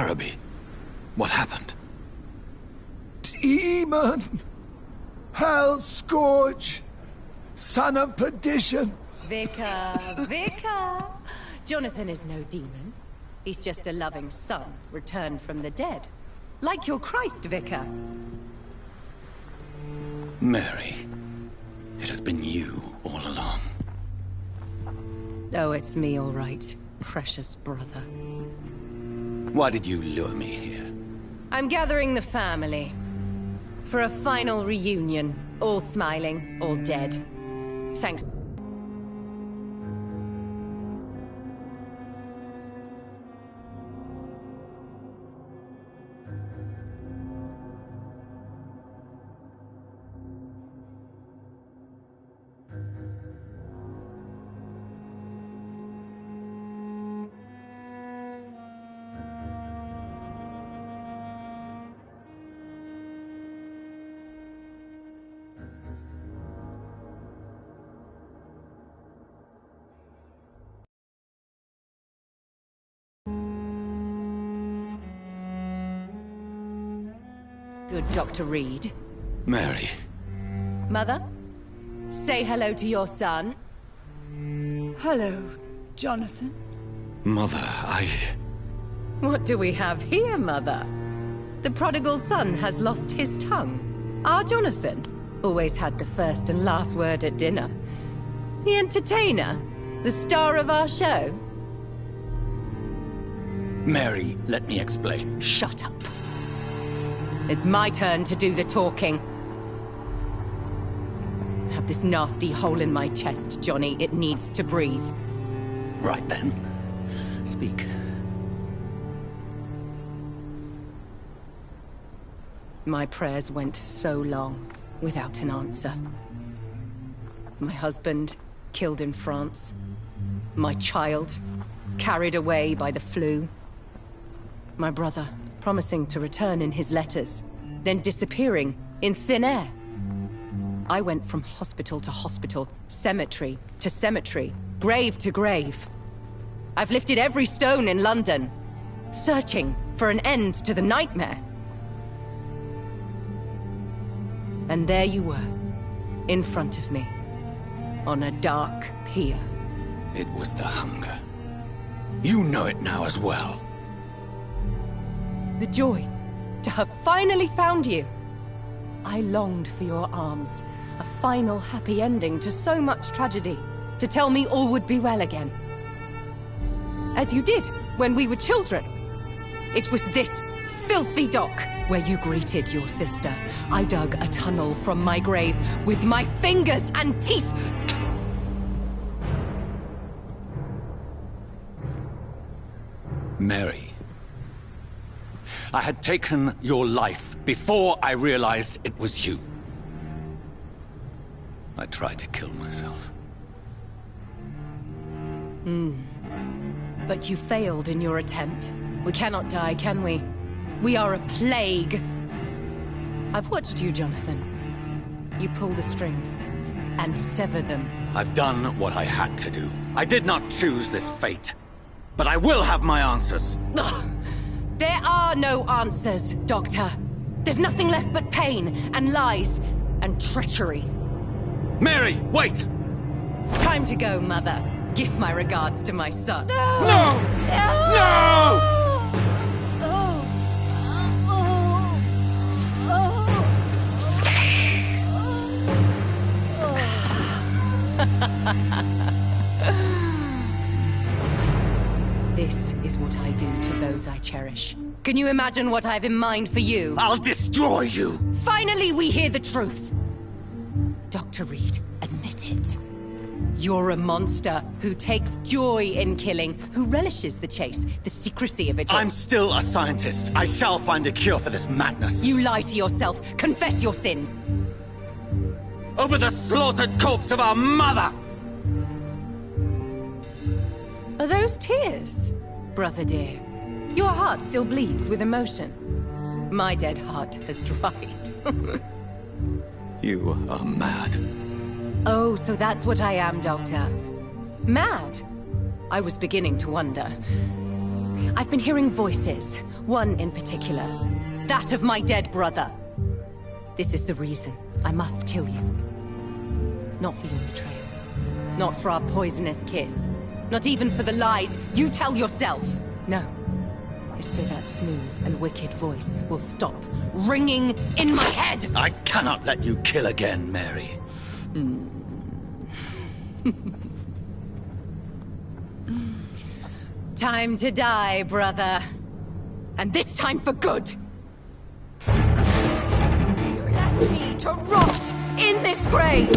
Araby. What happened? Demon! Hell Scourge! Son of perdition! Vicar! Jonathan is no demon. He's just a loving son, returned from the dead. Like your Christ, Vicar. Mary, it has been you all along. Oh, it's me, all right. Precious brother. Why did you lure me here? I'm gathering the family. For a final reunion. All smiling, all dead. Thanks. Good Dr. Reed. Mary. Mother? Say hello to your son. Hello, Jonathan. Mother, What do we have here, Mother? The prodigal son has lost his tongue. Our Jonathan always had the first and last word at dinner. The entertainer, the star of our show. Mary, let me explain. Shut up. It's my turn to do the talking. I have this nasty hole in my chest, Johnny. It needs to breathe. Right then. Speak. My prayers went so long without an answer. My husband killed in France. My child carried away by the flu. My brother promising to return in his letters, then disappearing in thin air. I went from hospital to hospital, cemetery to cemetery, grave to grave. I've lifted every stone in London, searching for an end to the nightmare. And there you were, in front of me, on a dark pier. It was the hunger. You know it now as well. The joy to have finally found you. I longed for your arms, a final happy ending to so much tragedy, to tell me all would be well again. As you did when we were children. It was this filthy dock where you greeted your sister. I dug a tunnel from my grave with my fingers and teeth. Mary. I had taken your life before I realized it was you. I tried to kill myself. But you failed in your attempt. We cannot die, can we? We are a plague. I've watched you, Jonathan. You pull the strings and sever them. I've done what I had to do. I did not choose this fate. But I will have my answers. Ugh. There are no answers, Doctor. There's nothing left but pain and lies and treachery. Mary, wait! Time to go, Mother. Give my regards to my son. No! No! This is what I do to those I cherish. Can you imagine what I have in mind for you? I'll destroy you! Finally, we hear the truth. Dr. Reed, admit it. You're a monster who takes joy in killing, who relishes the chase, the secrecy of it all. I'm still a scientist. I shall find a cure for this madness. You lie to yourself. Confess your sins. Over the slaughtered corpse of our mother! Are those tears, brother dear? Your heart still bleeds with emotion. My dead heart has dried. You are mad. Oh, so that's what I am, Doctor. Mad? I was beginning to wonder. I've been hearing voices. One in particular. That of my dead brother. This is the reason I must kill you. Not for your betrayal. Not for our poisonous kiss. Not even for the lies you tell yourself. No. It's so that smooth and wicked voice will stop ringing in my head! I cannot let you kill again, Mary. Time to die, brother. And this time for good! You left me to rot in this grave!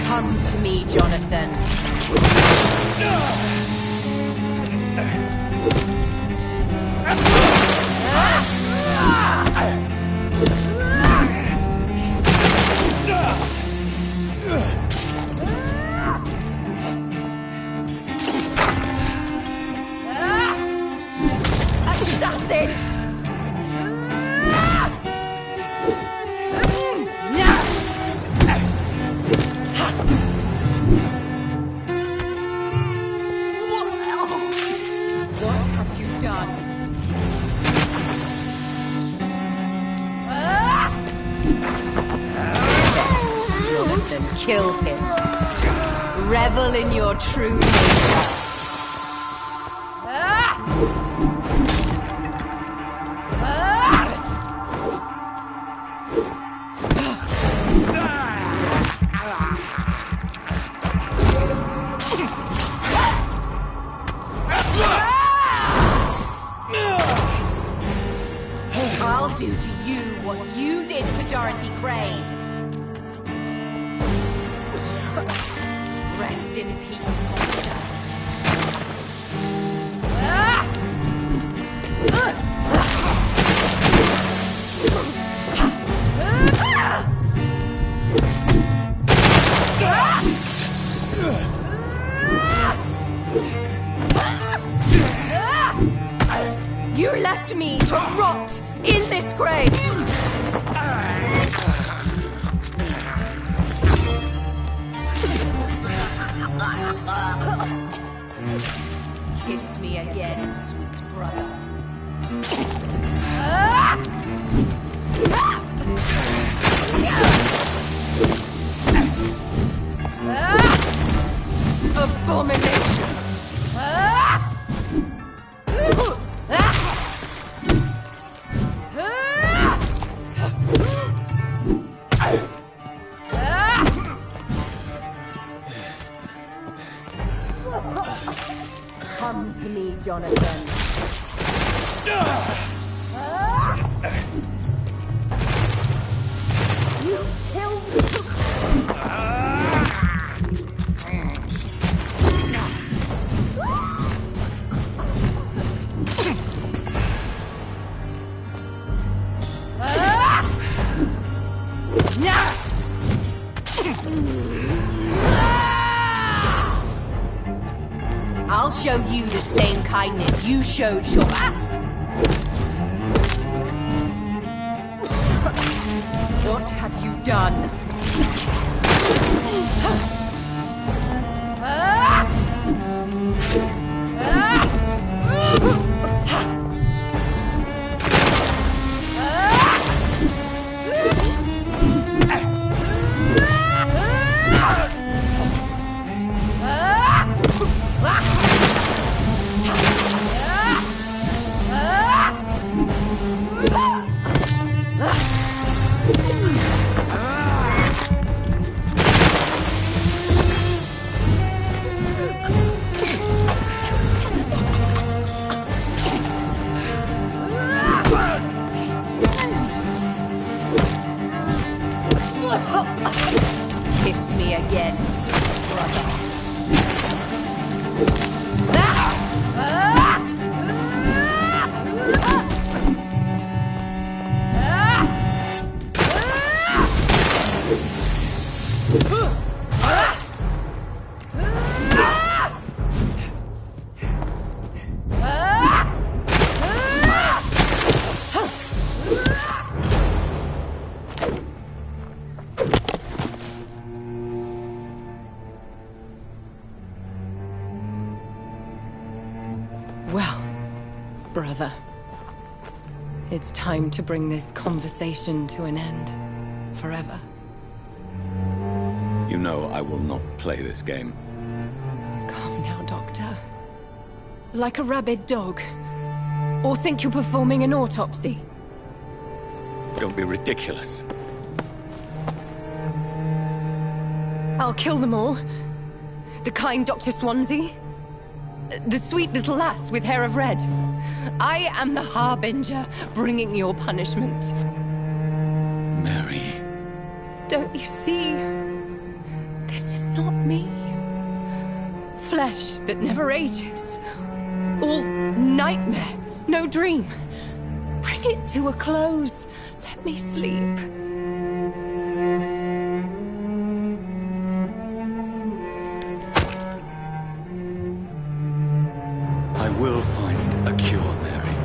Come to me, Jonathan. Assassin! What have you done? Jonathan, kill him. Revel in your true nature. I'll do to you what you did to Dorothy Crane. Rest in peace, monster. You left me to rot in this grave! Kiss me again, sweet brother. Abomination! Come to me, Jonathan. You killed me. I'll show you the same kindness you showed your... What have you done? Kiss me again, sweet brother. Well, brother, it's time to bring this conversation to an end. Forever. You know I will not play this game. Calm now, Doctor. Like a rabid dog. Or think you're performing an autopsy. Don't be ridiculous. I'll kill them all. The kind Dr. Swansea. The sweet little lass with hair of red. I am the Harbinger, bringing your punishment. Mary. Don't you see? This is not me. Flesh that never ages. All nightmare, no dream. Bring it to a close. Let me sleep. I will find a cure, Mary.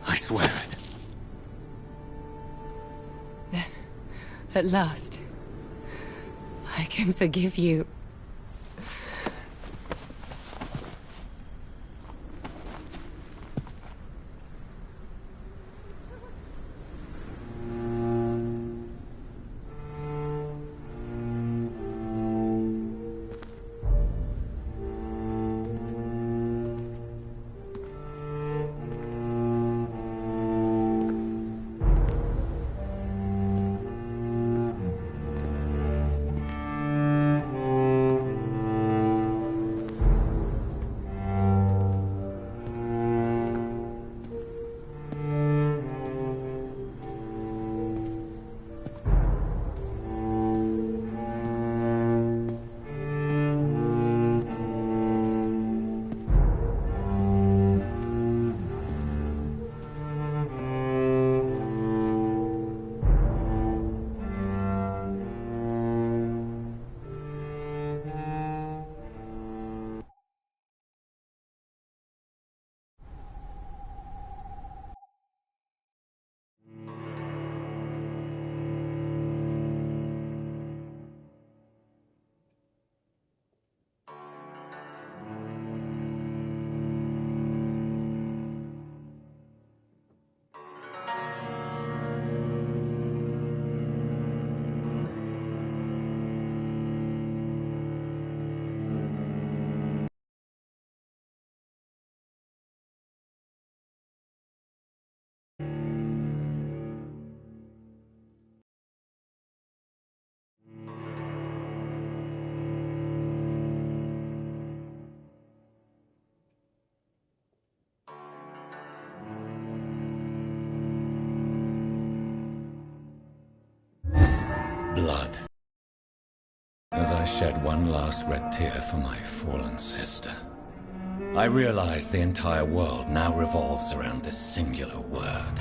I swear it. Then, at last, I can forgive you. Blood. As I shed one last red tear for my fallen sister, I realized the entire world now revolves around this singular word.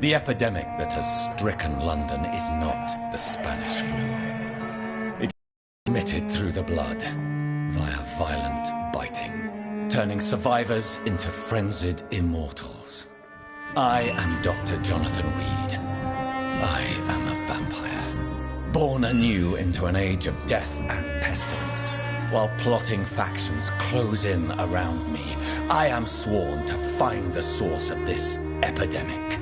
The epidemic that has stricken London is not the Spanish flu. It is transmitted through the blood, via violent biting, turning survivors into frenzied immortals. I am Dr. Jonathan Reed. I am a vampire, born anew into an age of death and pestilence. While plotting factions close in around me, I am sworn to find the source of this epidemic.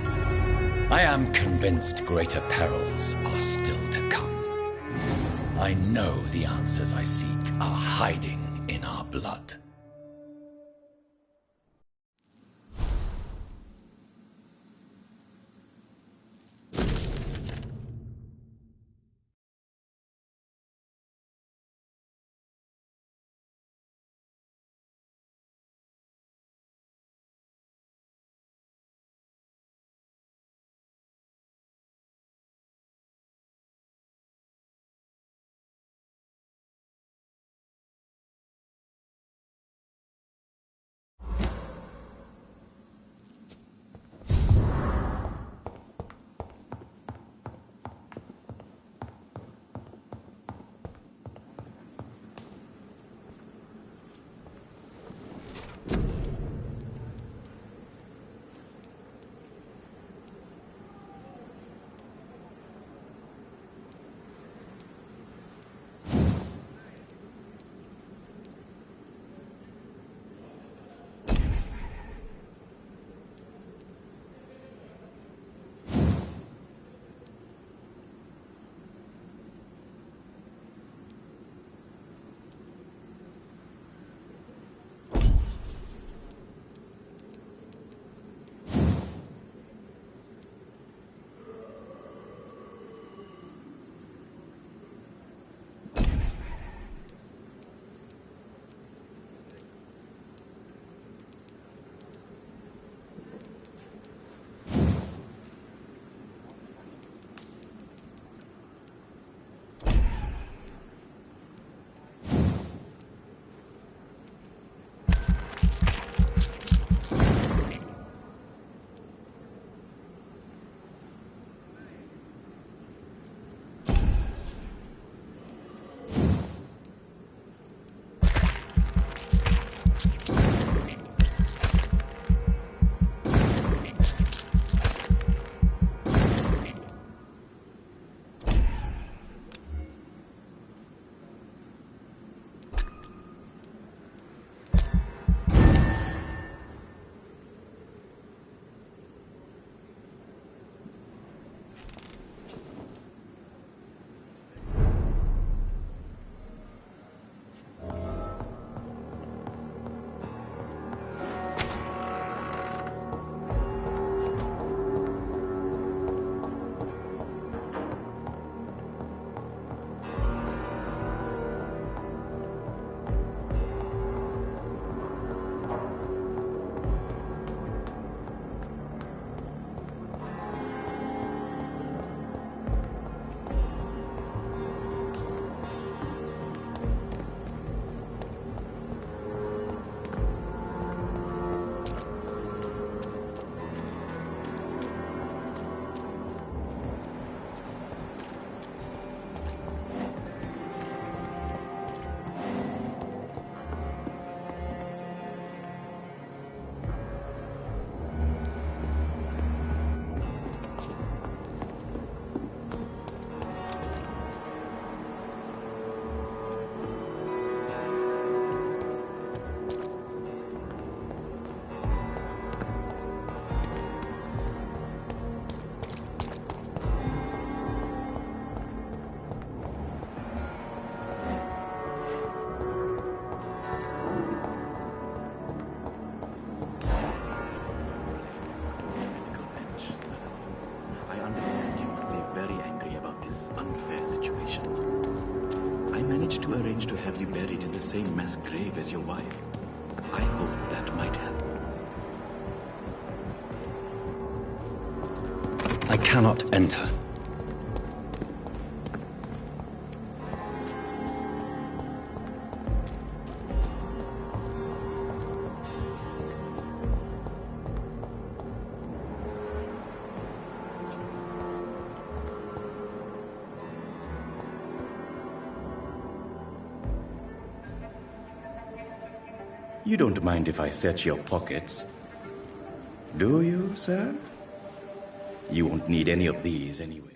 I am convinced greater perils are still to come. I know the answers I seek are hiding in our blood. I understand you must be very angry about this unfair situation. I managed to arrange to have you buried in the same mass grave as your wife. I hope that might help. I cannot enter. You don't mind if I search your pockets, do you, sir? You won't need any of these anyway.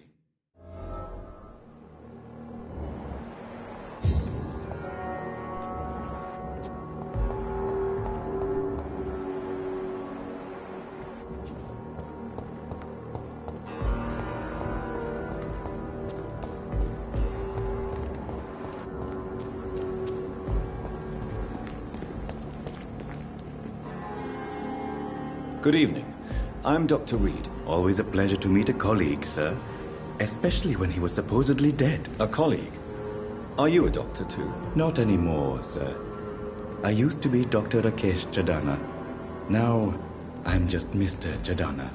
Good evening. I'm Dr. Reed. Always a pleasure to meet a colleague, sir. Especially when he was supposedly dead. A colleague? Are you a doctor too? Not anymore, sir. I used to be Dr. Rakesh Chadana. Now, I'm just Mr. Chadana,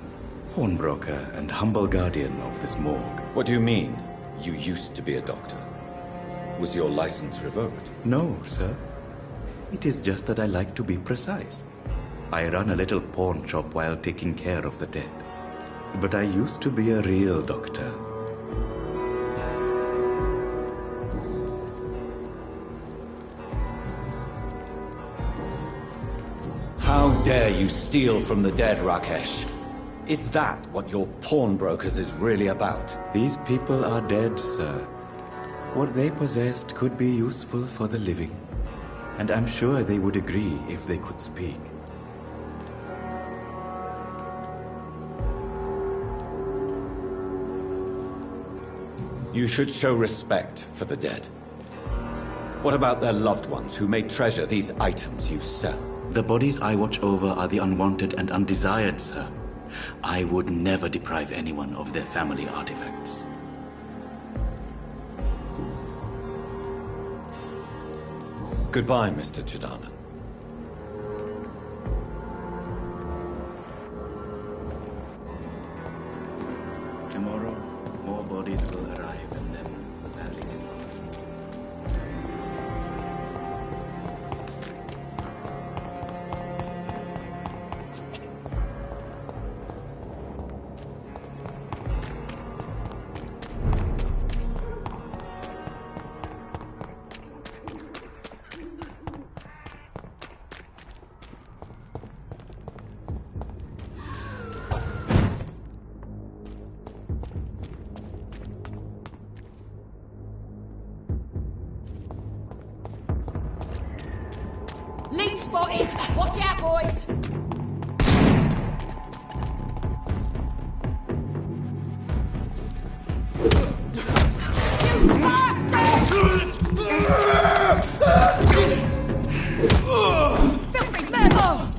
pawnbroker and humble guardian of this morgue. What do you mean, you used to be a doctor? Was your license revoked? No, sir. It is just that I like to be precise. I run a little pawn shop while taking care of the dead. But I used to be a real doctor. How dare you steal from the dead, Rakesh? Is that what your pawnbrokers is really about? These people are dead, sir. What they possessed could be useful for the living. And I'm sure they would agree if they could speak. You should show respect for the dead. What about their loved ones who may treasure these items you sell? The bodies I watch over are the unwanted and undesired, sir. I would never deprive anyone of their family artifacts. Goodbye, Mr. Chadana. Tomorrow, more bodies will arrive and then, sadly, Lead spotted! Watch out, boys! You bastard! Filthy murder!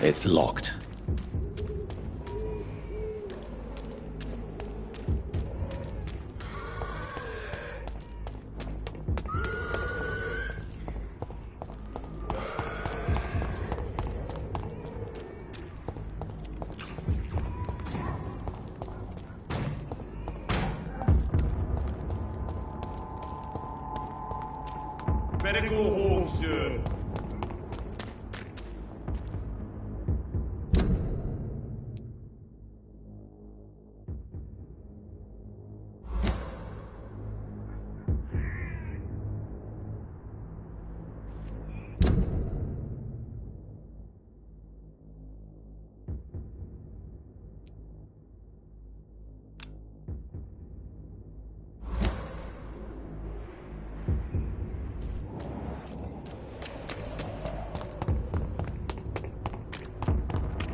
It's locked. Better go home, sir.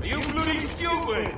Are you bloody stupid?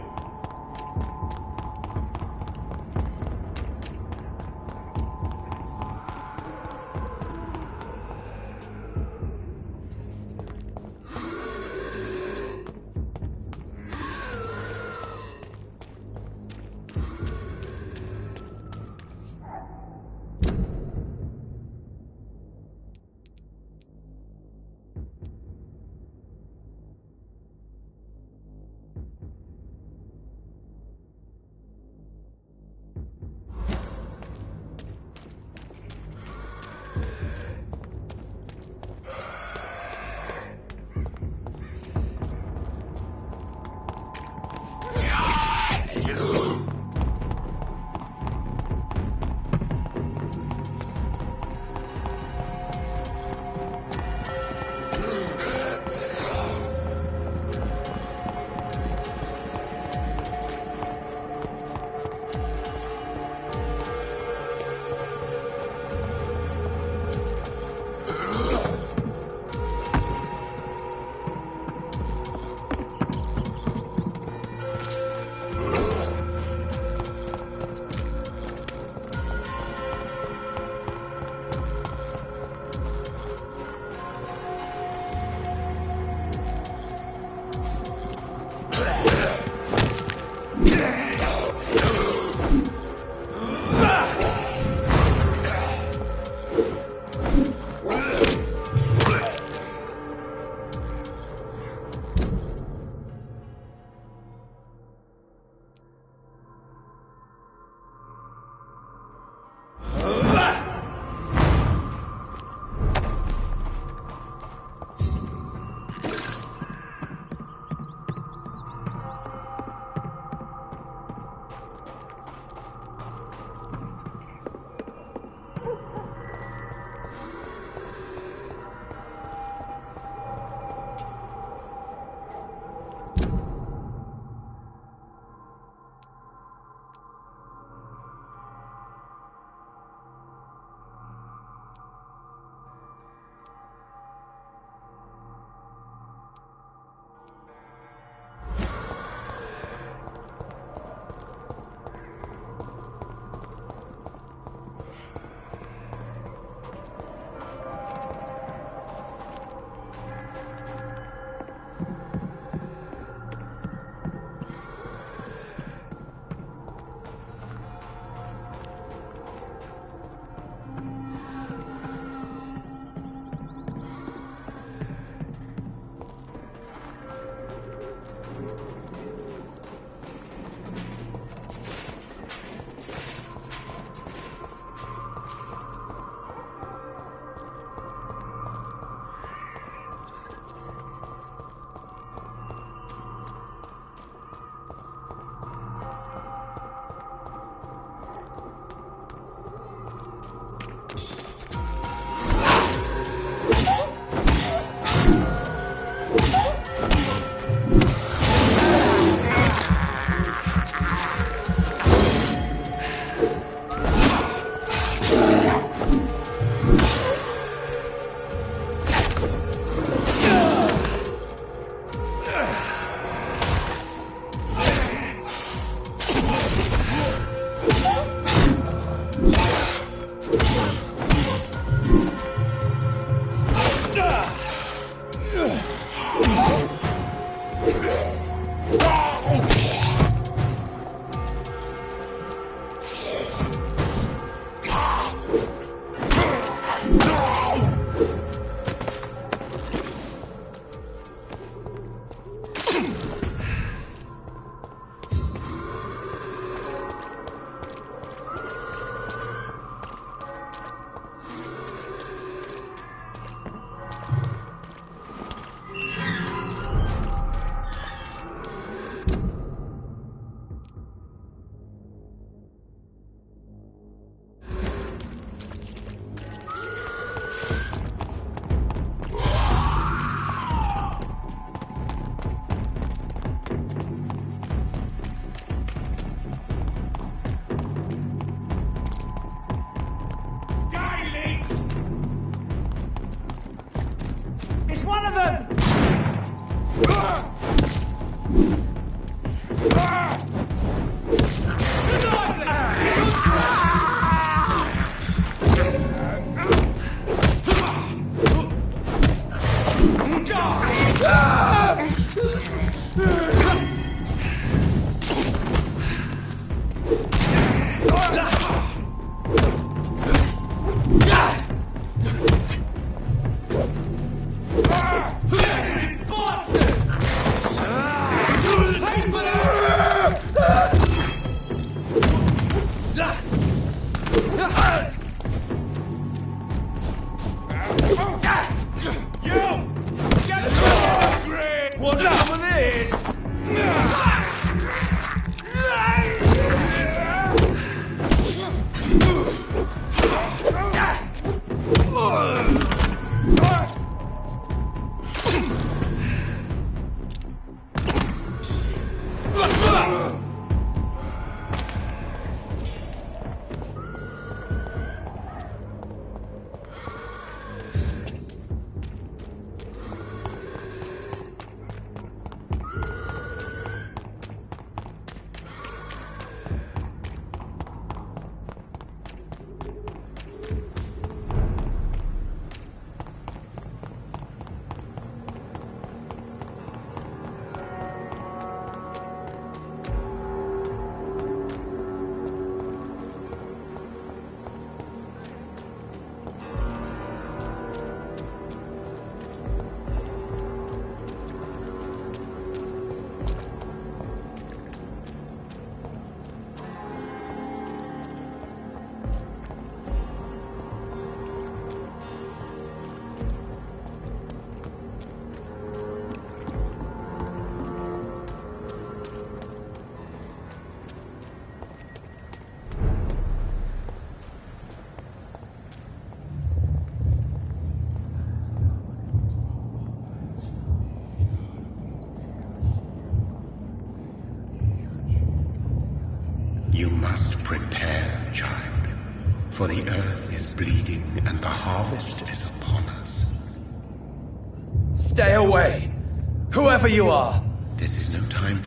You must prepare, child, for the earth is bleeding and the harvest is upon us. Stay away! Whoever you are! This is no time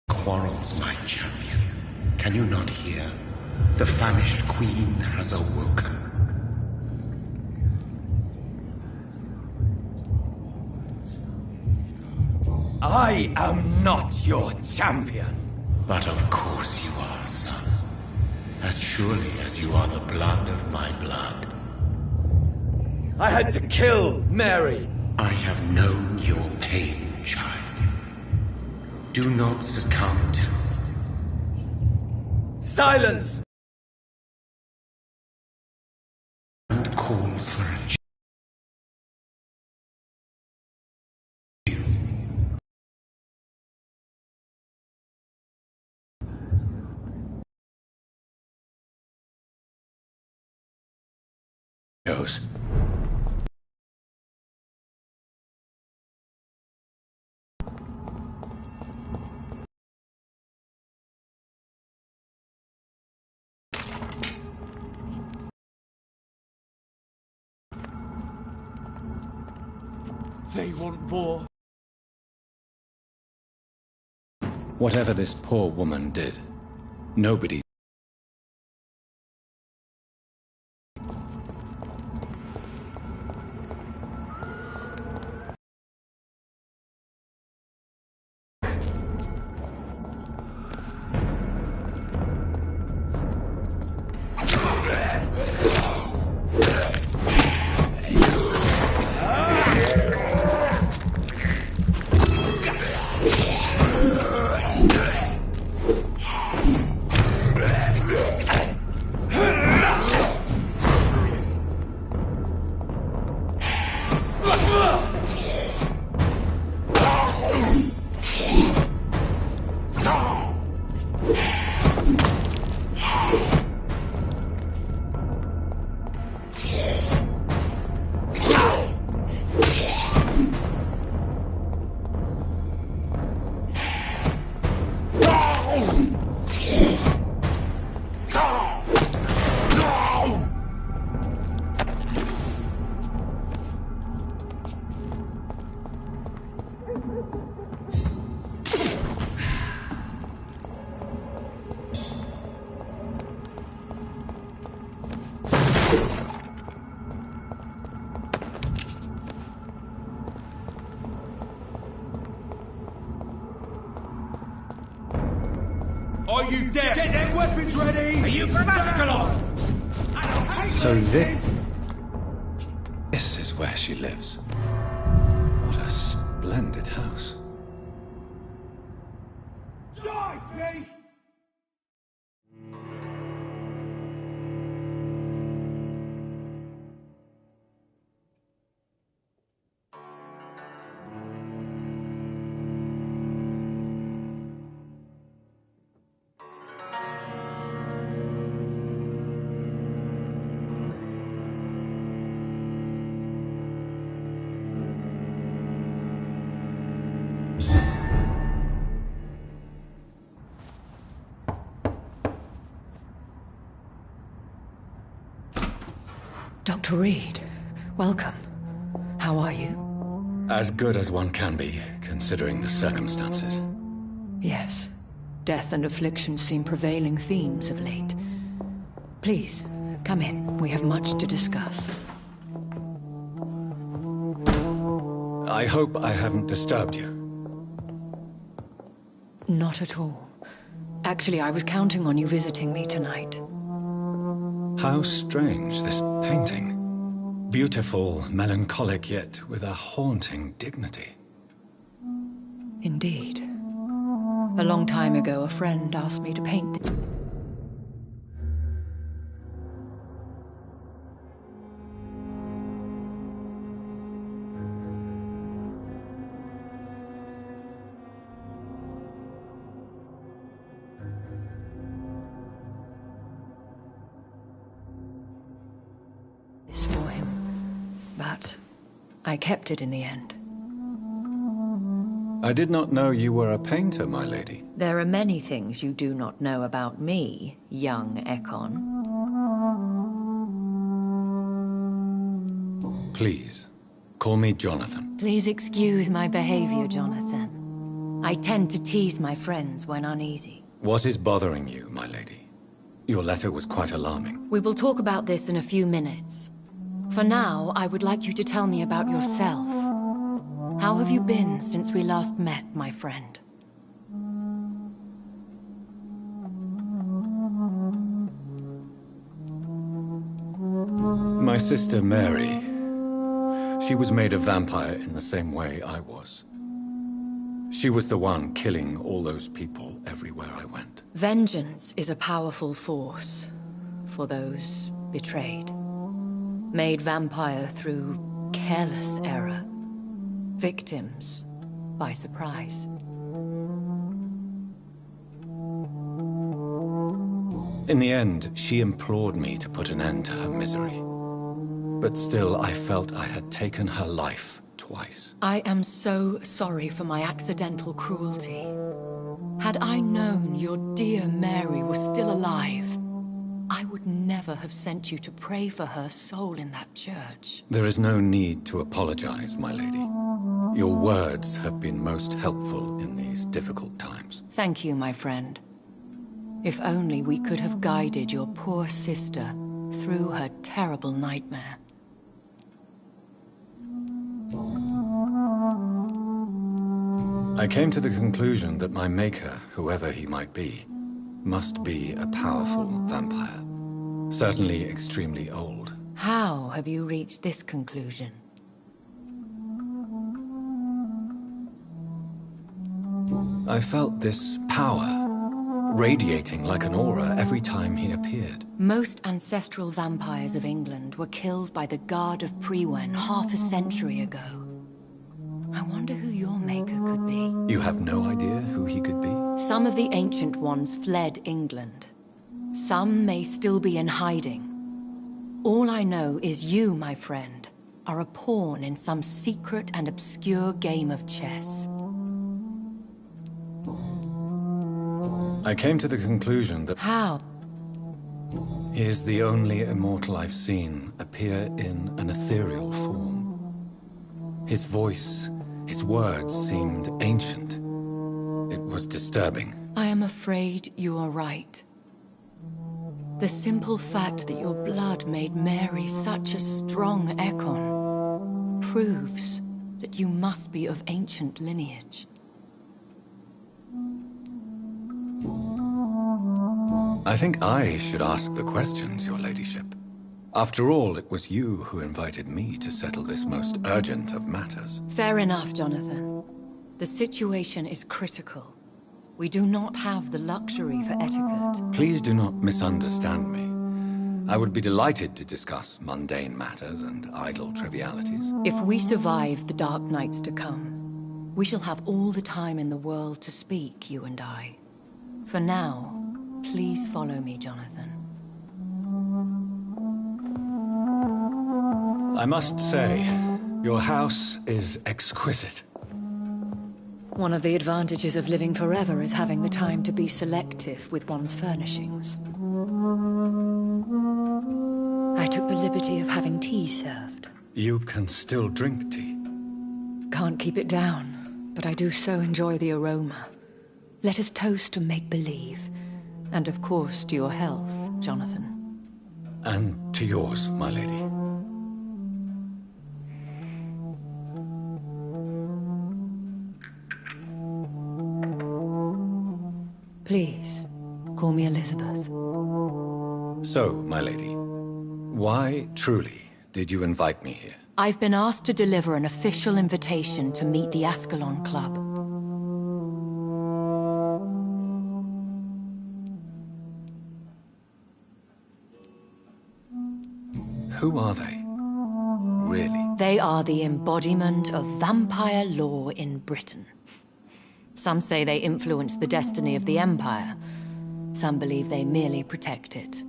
for quarrels, my champion. Can you not hear? The famished queen has awoken. I am not your champion. But of course you are, son. As surely as you are the blood of my blood. I had to kill Mary. I have known your pain, child. Do not succumb to... Silence! And calls for a Goes. They want war. Whatever this poor woman did, nobody... Are you dead? Get them weapons ready! Are you from Ascalon? So this is where she lives. What a splendid house. Die, please! Dr. Reed, welcome. How are you? As good as one can be, considering the circumstances. Yes. Death and affliction seem prevailing themes of late. Please, come in. We have much to discuss. I hope I haven't disturbed you. Not at all. Actually, I was counting on you visiting me tonight. How strange, this painting. Beautiful, melancholic, yet with a haunting dignity. Indeed. A long time ago, a friend asked me to paint it. For him, but I kept it in the end. I did not know you were a painter, my lady. There are many things you do not know about me, young Ekon. Please, call me Jonathan. Please excuse my behavior, Jonathan. I tend to tease my friends when uneasy. What is bothering you, my lady? Your letter was quite alarming. We will talk about this in a few minutes. For now, I would like you to tell me about yourself. How have you been since we last met, my friend? My sister Mary. She was made a vampire in the same way I was. She was the one killing all those people everywhere I went. Vengeance is a powerful force for those betrayed. Made vampire through careless error. Victims by surprise. In the end, she implored me to put an end to her misery. But still, I felt I had taken her life twice. I am so sorry for my accidental cruelty. Had I known your dear Mary was still alive, I would never have sent you to pray for her soul in that church. There is no need to apologize, my lady. Your words have been most helpful in these difficult times. Thank you, my friend. If only we could have guided your poor sister through her terrible nightmare. I came to the conclusion that my maker, whoever he might be, must be a powerful vampire. Certainly extremely old. How have you reached this conclusion? I felt this power, radiating like an aura every time he appeared. Most ancestral vampires of England were killed by the Guard of Priwen half a century ago. I wonder who your maker could be. You have no idea who he could be? Some of the ancient ones fled England. Some may still be in hiding. All I know is you, my friend, are a pawn in some secret and obscure game of chess. I came to the conclusion that... How? He is the only immortal I've seen appear in an ethereal form. His voice, his words seemed ancient. It was disturbing. I am afraid you are right. The simple fact that your blood made Mary such a strong Ekon proves that you must be of ancient lineage. I think I should ask the questions, your ladyship. After all, it was you who invited me to settle this most urgent of matters. Fair enough, Jonathan. The situation is critical. We do not have the luxury for etiquette. Please do not misunderstand me. I would be delighted to discuss mundane matters and idle trivialities. If we survive the dark nights to come, we shall have all the time in the world to speak, you and I. For now, please follow me, Jonathan. I must say, your house is exquisite. One of the advantages of living forever is having the time to be selective with one's furnishings. I took the liberty of having tea served. You can still drink tea. Can't keep it down, but I do so enjoy the aroma. Let us toast to make-believe. And of course to your health, Jonathan. And to yours, my lady. Please, call me Elizabeth. So, my lady, why, truly, did you invite me here? I've been asked to deliver an official invitation to meet the Ascalon Club. Who are they? Really? They are the embodiment of vampire law in Britain. Some say they influence the destiny of the Empire. Some believe they merely protect it.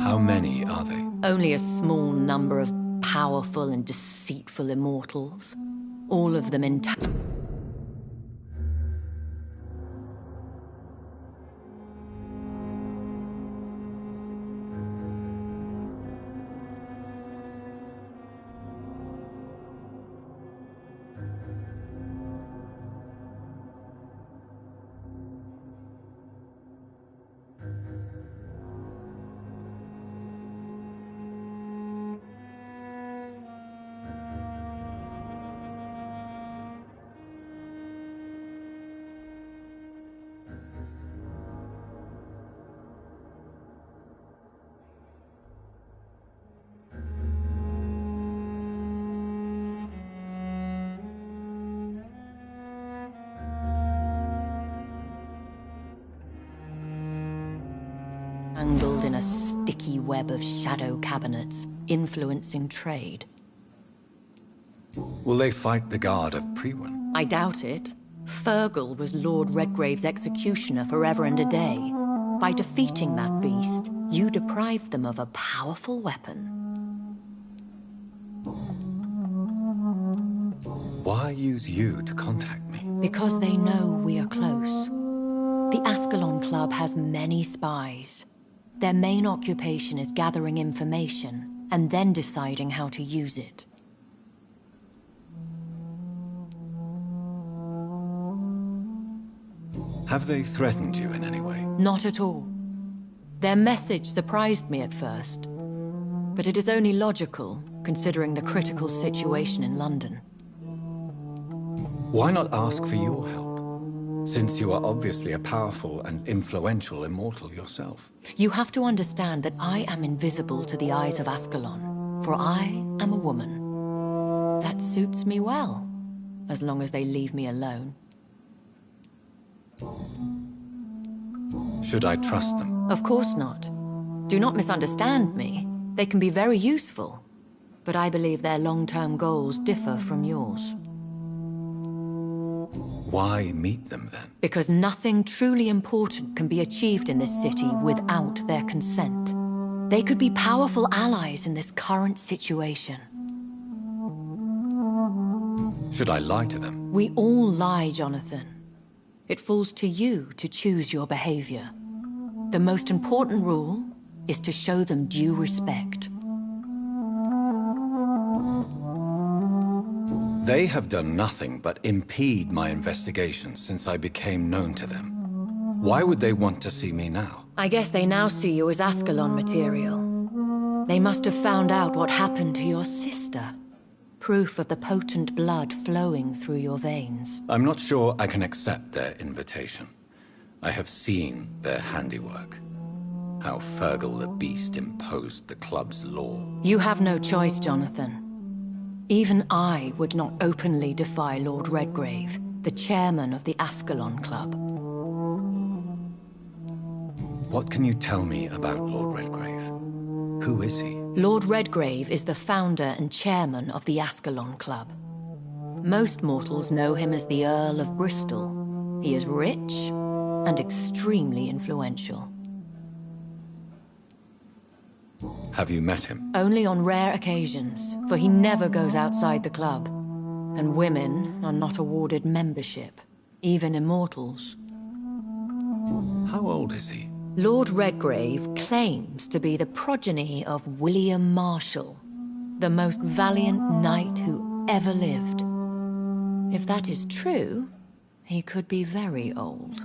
How many are they? Only a small number of powerful and deceitful immortals. All of them intact. Tangled in a sticky web of shadow cabinets, influencing trade. Will they fight the guard of Priwen? I doubt it. Fergal was Lord Redgrave's executioner forever and a day. By defeating that beast, you deprived them of a powerful weapon. Why use you to contact me? Because they know we are close. The Ascalon Club has many spies. Their main occupation is gathering information, and then deciding how to use it. Have they threatened you in any way? Not at all. Their message surprised me at first, but it is only logical, considering the critical situation in London. Why not ask for your help? Since you are obviously a powerful and influential immortal yourself. You have to understand that I am invisible to the eyes of Ascalon, for I am a woman. That suits me well, as long as they leave me alone. Should I trust them? Of course not. Do not misunderstand me. They can be very useful, but I believe their long-term goals differ from yours. Why meet them then? Because nothing truly important can be achieved in this city without their consent. They could be powerful allies in this current situation. Should I lie to them? We all lie, Jonathan. It falls to you to choose your behavior. The most important rule is to show them due respect. They have done nothing but impede my investigation since I became known to them. Why would they want to see me now? I guess they now see you as Ascalon material. They must have found out what happened to your sister. Proof of the potent blood flowing through your veins. I'm not sure I can accept their invitation. I have seen their handiwork. How Fergal the Beast imposed the club's law. You have no choice, Jonathan. Even I would not openly defy Lord Redgrave, the chairman of the Ascalon Club. What can you tell me about Lord Redgrave? Who is he? Lord Redgrave is the founder and chairman of the Ascalon Club. Most mortals know him as the Earl of Bristol. He is rich and extremely influential. Have you met him? Only on rare occasions, for he never goes outside the club. And women are not awarded membership, even immortals. How old is he? Lord Redgrave claims to be the progeny of William Marshall, the most valiant knight who ever lived. If that is true, he could be very old.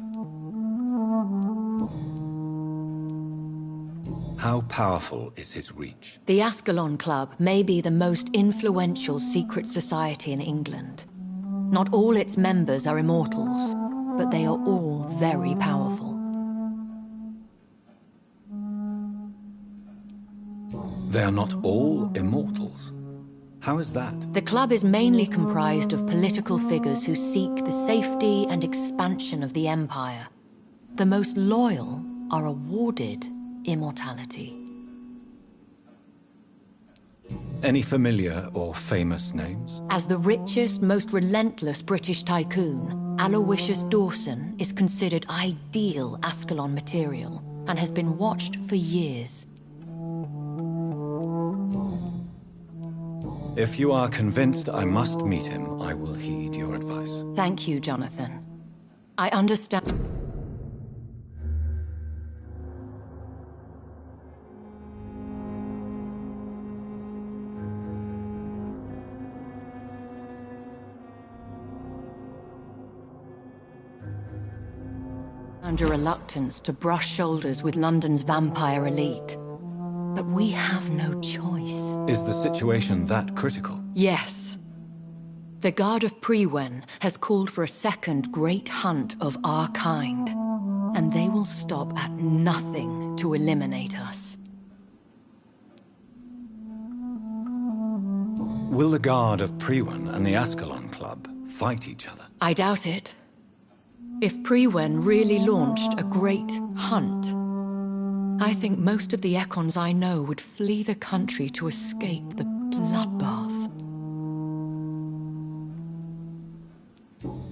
How powerful is his reach? The Ascalon Club may be the most influential secret society in England. Not all its members are immortals, but they are all very powerful. They are not all immortals. How is that? The club is mainly comprised of political figures who seek the safety and expansion of the Empire. The most loyal are awarded immortality. Any familiar or famous names? As the richest, most relentless British tycoon, Aloysius Dawson is considered ideal Ascalon material and has been watched for years. If you are convinced I must meet him, I will heed your advice. Thank you, Jonathan. I understand. Your reluctance to brush shoulders with London's vampire elite. But we have no choice. Is the situation that critical? Yes. The Guard of Prewen has called for a second great hunt of our kind, and they will stop at nothing to eliminate us. Will the Guard of Prewen and the Ascalon Club fight each other? I doubt it. If Prewen really launched a great hunt, I think most of the Ekons I know would flee the country to escape the bloodbath.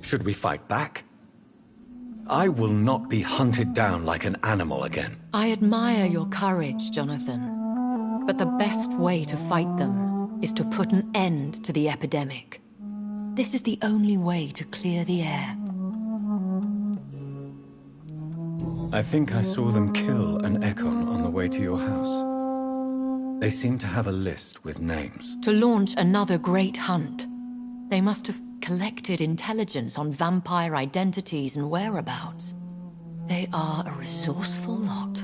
Should we fight back? I will not be hunted down like an animal again. I admire your courage, Jonathan. But the best way to fight them is to put an end to the epidemic. This is the only way to clear the air. I think I saw them kill an Ekon on the way to your house. They seem to have a list with names. To launch another great hunt, they must have collected intelligence on vampire identities and whereabouts. They are a resourceful lot.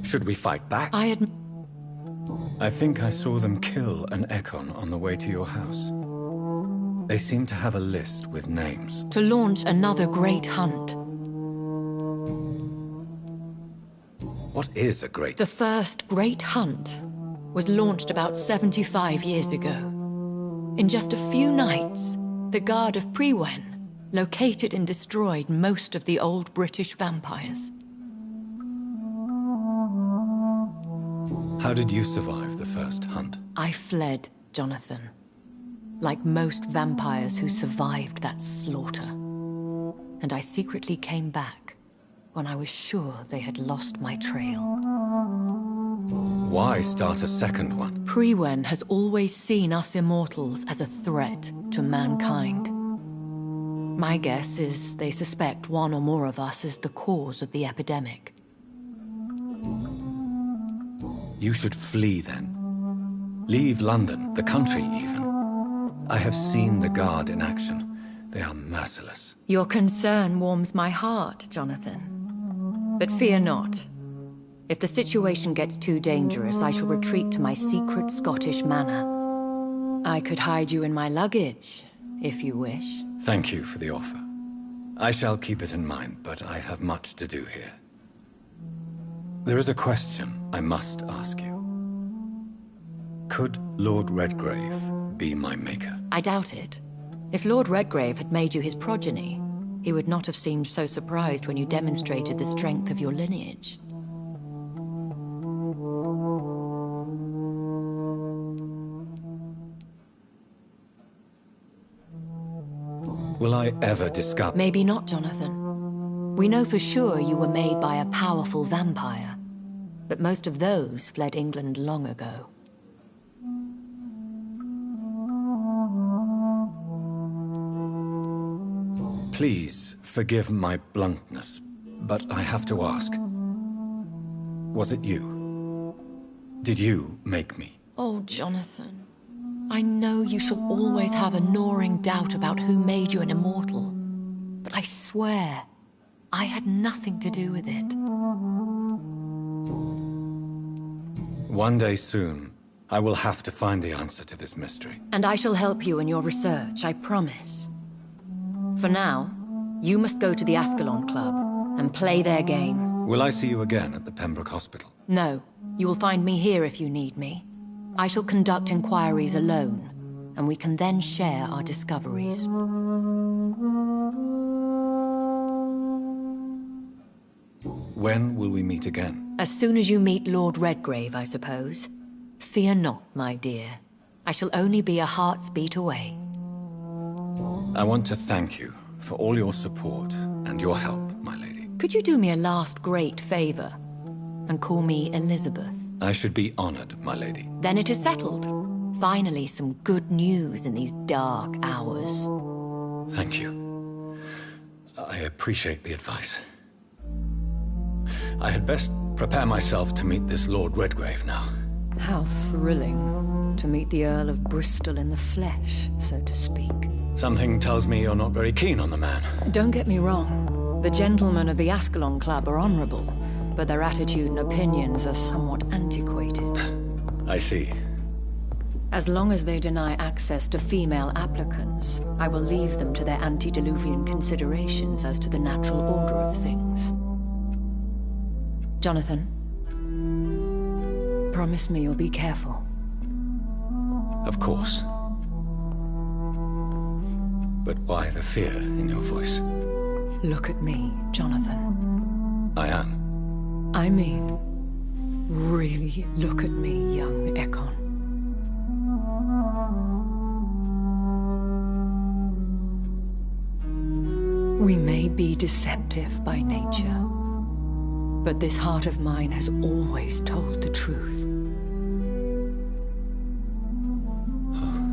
Should we fight back? I think I saw them kill an Ekon on the way to your house. They seem to have a list with names. To launch another great hunt. What is a great... The first great hunt was launched about 75 years ago. In just a few nights, the Guard of Prewen located and destroyed most of the old British vampires. How did you survive the first hunt? I fled, Jonathan. Like most vampires who survived that slaughter. And I secretly came back when I was sure they had lost my trail. Why start a second one? Prewen has always seen us immortals as a threat to mankind. My guess is they suspect one or more of us as the cause of the epidemic. You should flee then. Leave London, the country even. I have seen the Guard in action. They are merciless. Your concern warms my heart, Jonathan. But fear not. If the situation gets too dangerous, I shall retreat to my secret Scottish manor. I could hide you in my luggage, if you wish. Thank you for the offer. I shall keep it in mind, but I have much to do here. There is a question I must ask you. Could Lord Redgrave be my maker? I doubt it. If Lord Redgrave had made you his progeny, he would not have seemed so surprised when you demonstrated the strength of your lineage. Will I ever discover... Maybe not, Jonathan. We know for sure you were made by a powerful vampire, but most of those fled England long ago. Please forgive my bluntness, but I have to ask. Was it you? Did you make me? Oh, Jonathan. I know you shall always have a gnawing doubt about who made you an immortal. But I swear, I had nothing to do with it. One day soon, I will have to find the answer to this mystery. And I shall help you in your research, I promise. For now, you must go to the Ascalon Club and play their game. Will I see you again at the Pembroke Hospital? No. You will find me here if you need me. I shall conduct inquiries alone, and we can then share our discoveries. When will we meet again? As soon as you meet Lord Redgrave, I suppose. Fear not, my dear. I shall only be a heart's beat away. I want to thank you for all your support and your help, my lady. Could you do me a last great favor and call me Elizabeth? I should be honored, my lady. Then it is settled. Finally, some good news in these dark hours. Thank you. I appreciate the advice. I had best prepare myself to meet this Lord Redgrave now. How thrilling to meet the Earl of Bristol in the flesh, so to speak. Something tells me you're not very keen on the man. Don't get me wrong. The gentlemen of the Ascalon Club are honorable, but their attitude and opinions are somewhat antiquated. I see. As long as they deny access to female applicants, I will leave them to their antediluvian considerations as to the natural order of things. Jonathan, promise me you'll be careful. Of course. But why the fear in your voice? Look at me, Jonathan. I am. I mean, really look at me, young Ekon. We may be deceptive by nature, but this heart of mine has always told the truth. Oh.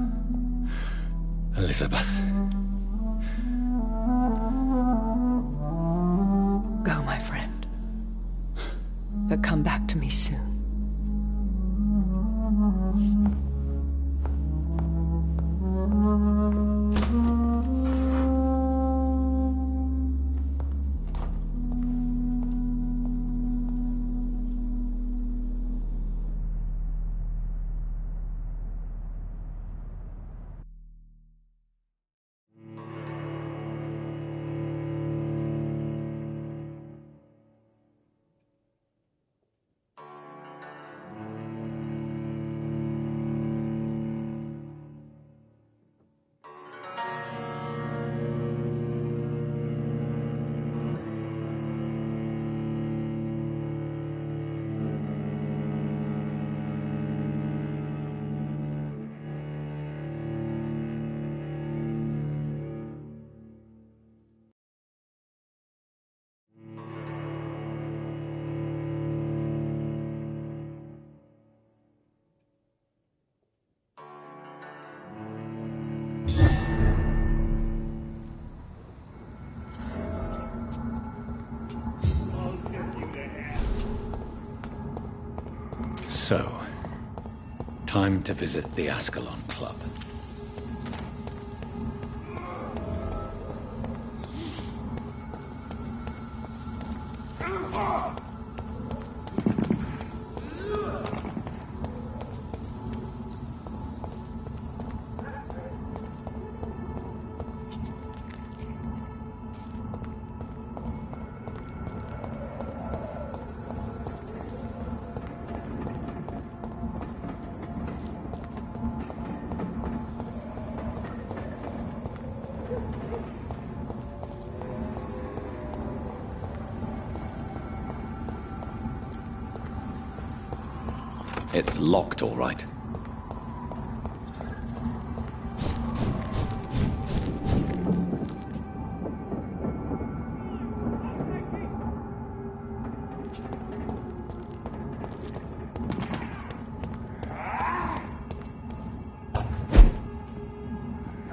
Elizabeth. Go, my friend. But come back to me soon. So, time to visit the Ascalon Club. It's locked, all right.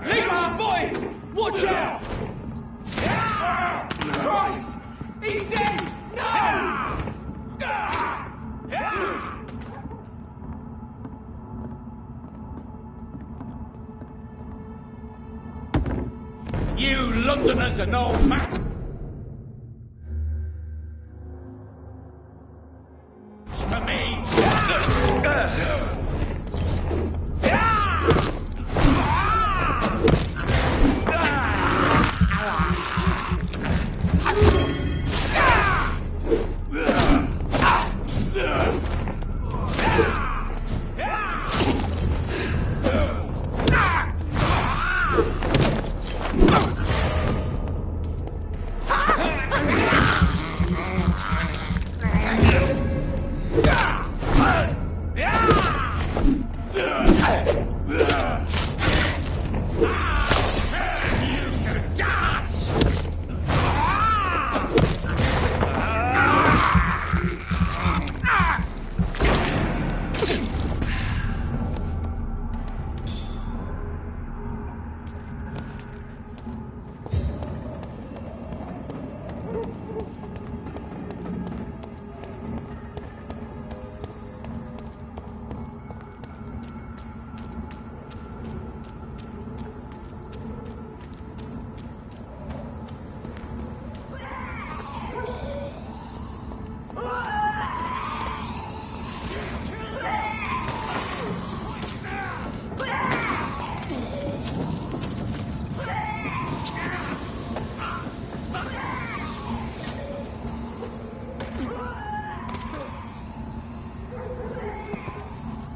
Leech boy! Watch out! Christ! He's dead! No! You Londoners are no match for me.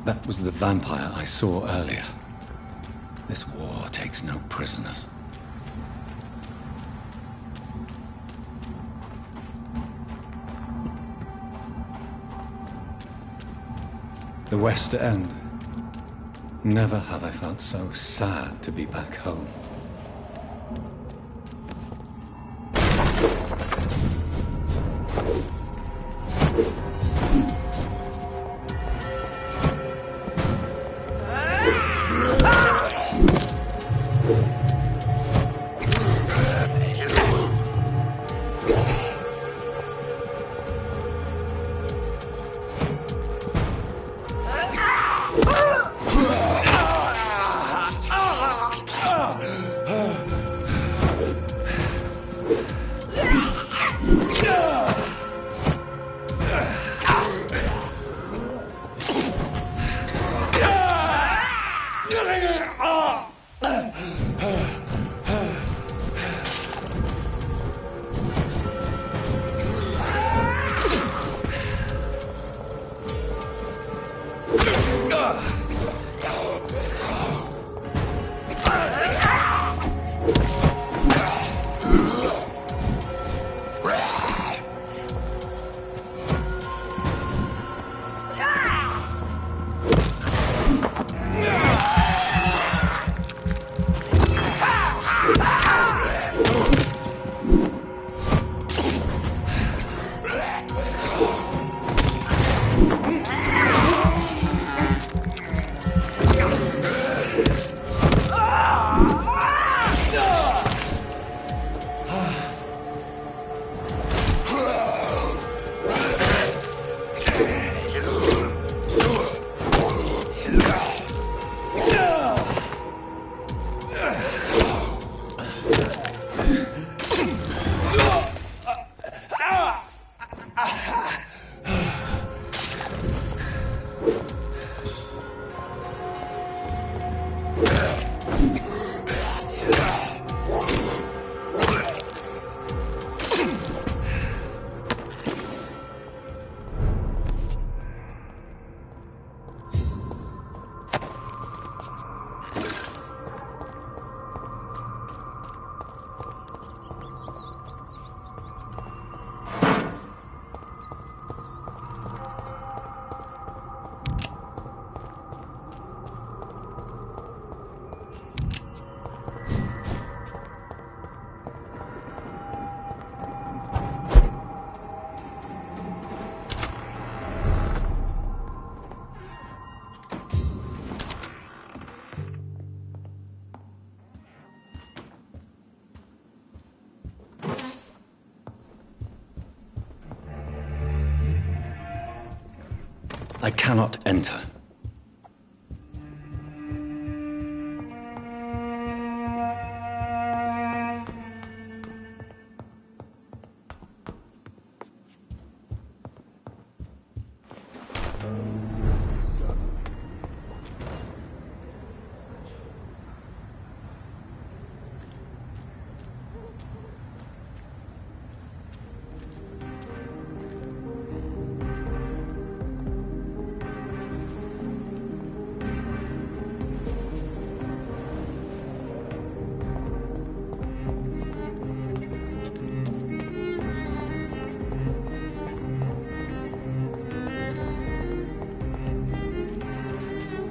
That was the vampire I saw earlier. This war takes no prisoners. The West End. Never have I felt so sad to be back home. I cannot enter.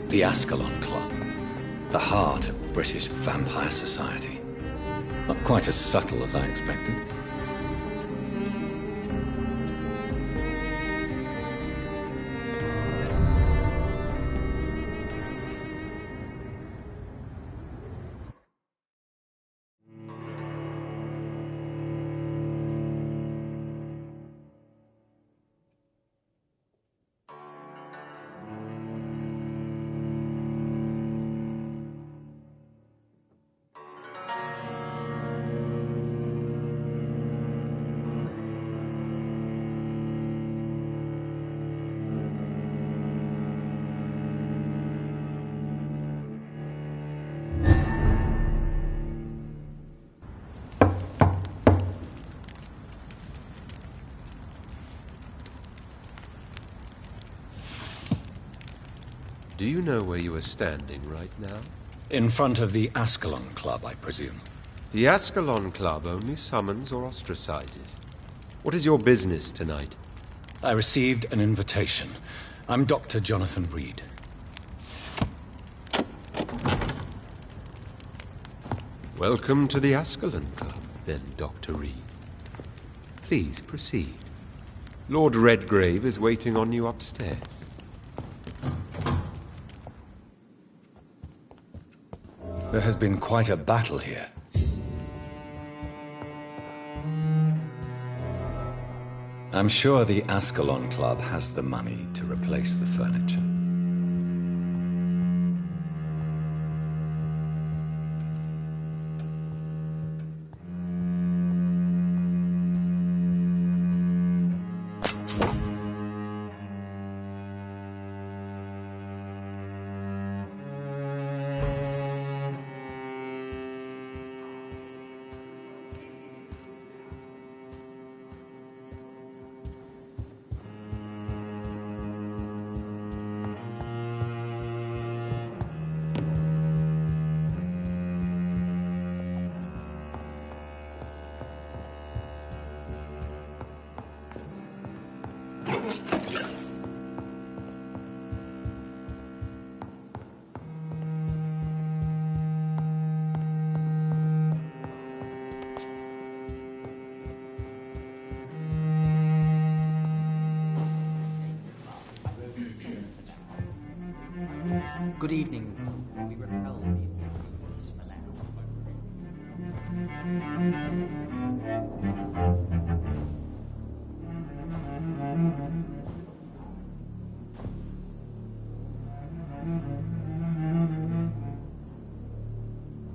The Ascalon Club, the heart of British vampire society. Not quite as subtle as I expected. Do you know where you are standing right now? In front of the Ascalon Club, I presume. The Ascalon Club only summons or ostracizes. What is your business tonight? I received an invitation. I'm Dr. Jonathan Reed. Welcome to the Ascalon Club, then, Dr. Reed. Please proceed. Lord Redgrave is waiting on you upstairs. There has been quite a battle here. I'm sure the Ascalon Club has the money to replace the furniture. Good evening. We repel the intruders for now.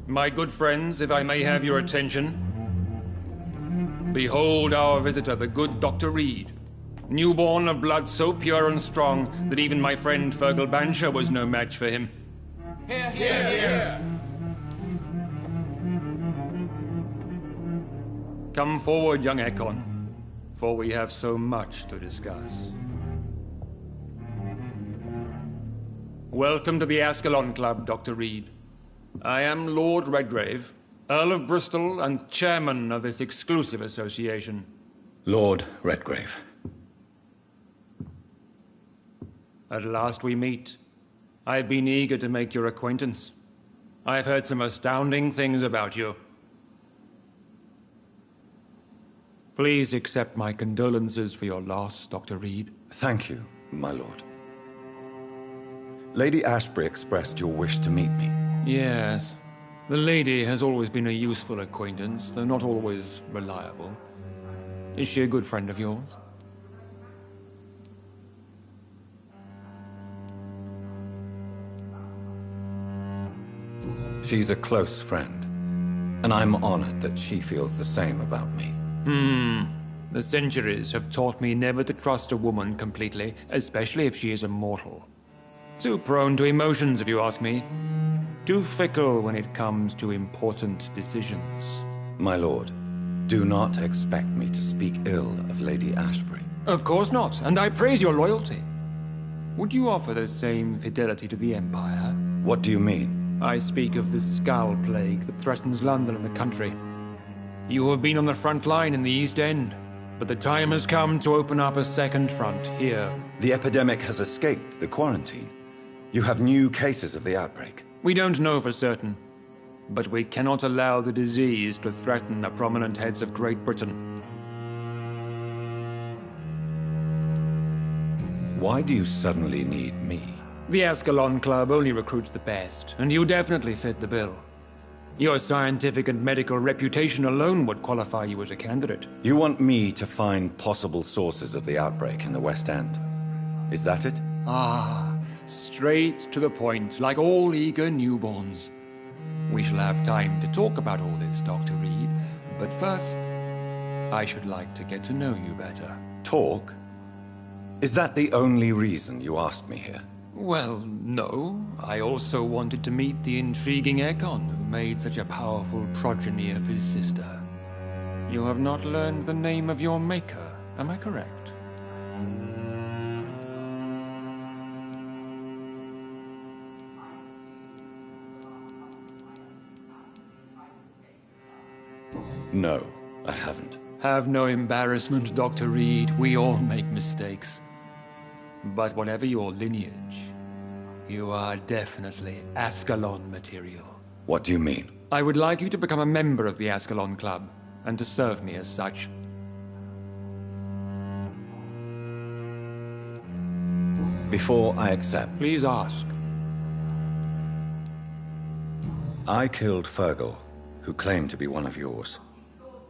My good friends, if I may have your attention. Behold our visitor, the good Dr. Reed. Newborn of blood so pure and strong that even my friend Fergal Bansher was no match for him. Here, here, here! Come forward, young Ekon, for we have so much to discuss. Welcome to the Ascalon Club, Dr. Reed. I am Lord Redgrave, Earl of Bristol and chairman of this exclusive association. Lord Redgrave. At last we meet. I've been eager to make your acquaintance. I've heard some astounding things about you. Please accept my condolences for your loss, Dr. Reed. Thank you, my lord. Lady Ashbury expressed your wish to meet me. Yes. The lady has always been a useful acquaintance, though not always reliable. Is she a good friend of yours? She's a close friend, and I'm honored that she feels the same about me. The centuries have taught me never to trust a woman completely, especially if she is a mortal. Too prone to emotions, if you ask me. Too fickle when it comes to important decisions. My lord, do not expect me to speak ill of Lady Ashbury. Of course not, and I praise your loyalty. Would you offer the same fidelity to the Empire? What do you mean? I speak of the Skull Plague that threatens London and the country. You have been on the front line in the East End, but the time has come to open up a second front here. The epidemic has escaped the quarantine. You have new cases of the outbreak. We don't know for certain, but we cannot allow the disease to threaten the prominent heads of Great Britain. Why do you suddenly need me? The Ascalon Club only recruits the best, and you definitely fit the bill. Your scientific and medical reputation alone would qualify you as a candidate. You want me to find possible sources of the outbreak in the West End. Is that it? Ah, straight to the point, like all eager newborns. We shall have time to talk about all this, Dr. Reed, but first, I should like to get to know you better. Talk? Is that the only reason you asked me here? Well, no. I also wanted to meet the intriguing Ekon, who made such a powerful progeny of his sister. You have not learned the name of your maker, am I correct? No, I haven't. Have no embarrassment, Dr. Reed. We all make mistakes. But whatever your lineage, you are definitely Ascalon material. What do you mean? I would like you to become a member of the Ascalon Club, and to serve me as such. Before I accept, Please ask. I killed Fergal, who claimed to be one of yours.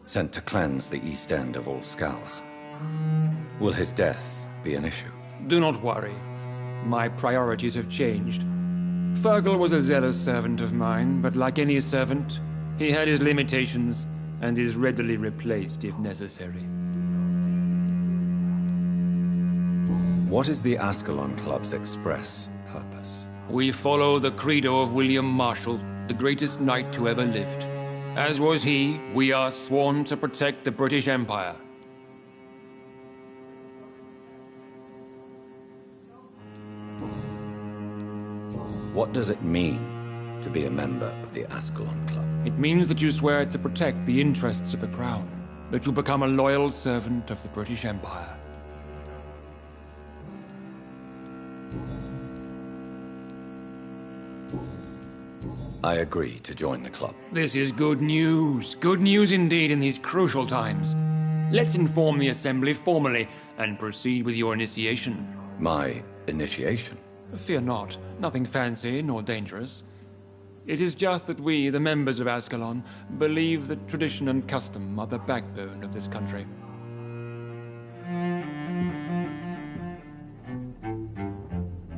Sent to cleanse the East End of all Skulls. Will his death be an issue? Do not worry. My priorities have changed. Fergal was a zealous servant of mine, but like any servant, he had his limitations and is readily replaced if necessary. What is the Ascalon Club's express purpose? We follow the credo of William Marshall, the greatest knight who ever lived. As was he, we are sworn to protect the British Empire. What does it mean to be a member of the Ascalon Club? It means that you swear to protect the interests of the Crown, that you become a loyal servant of the British Empire. I agree to join the club. This is good news. Good news indeed in these crucial times. Let's inform the Assembly formally and proceed with your initiation. My initiation? Fear not. Nothing fancy nor dangerous. It is just that we, the members of Ascalon, believe that tradition and custom are the backbone of this country.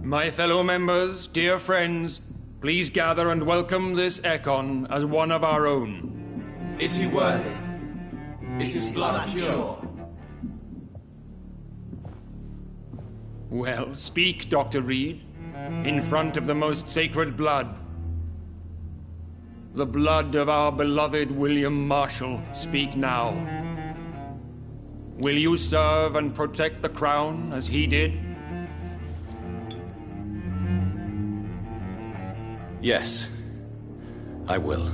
My fellow members, dear friends, please gather and welcome this Ekon as one of our own. Is he worthy? Is his blood pure? Well, speak, Dr. Reed, in front of the most sacred blood. The blood of our beloved William Marshall, speak now. Will you serve and protect the crown as he did? Yes, I will.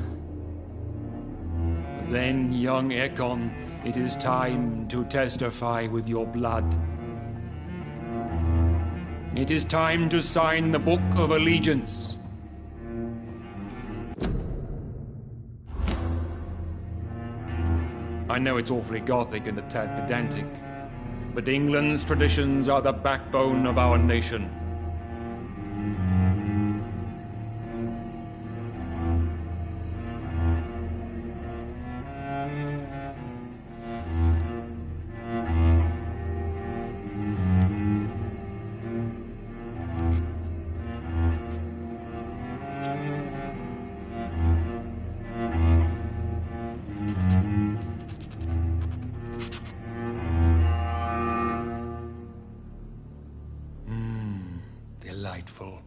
Then, young Ekon, it is time to testify with your blood. It is time to sign the Book of Allegiance. I know it's awfully gothic and a tad pedantic, but England's traditions are the backbone of our nation. Delightful.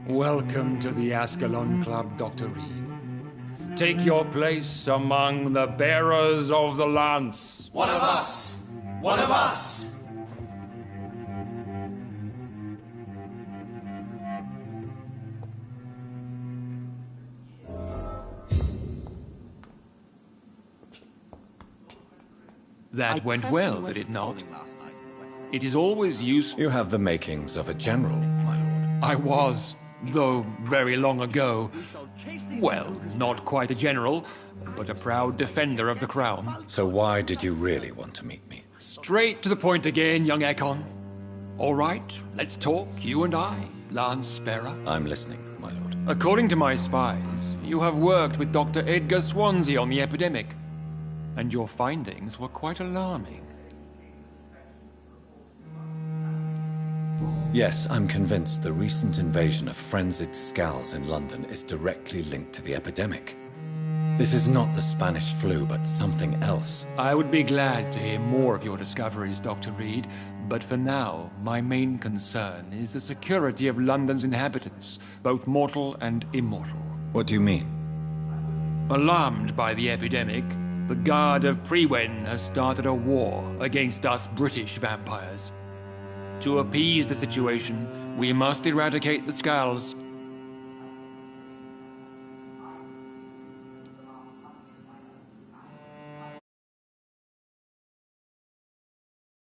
Welcome to the Ascalon Club, Dr. Reed. Take your place among the bearers of the lance. One of us! One of us! That went well, did it not? It is always useful. You have the makings of a general, my lord. I was, though very long ago. Well, not quite a general, but a proud defender of the crown. So why did you really want to meet me? Straight to the point again, young Ekon. All right, let's talk, you and I, Lance Sparrow. I'm listening, my lord. According to my spies, you have worked with Dr. Edgar Swansea on the epidemic, and your findings were quite alarming. Yes, I'm convinced the recent invasion of frenzied Skulls in London is directly linked to the epidemic. This is not the Spanish flu, but something else. I would be glad to hear more of your discoveries, Dr. Reed, but for now, my main concern is the security of London's inhabitants, both mortal and immortal. What do you mean? Alarmed by the epidemic, the Guard of Prewen has started a war against us British vampires. To appease the situation, we must eradicate the Skulls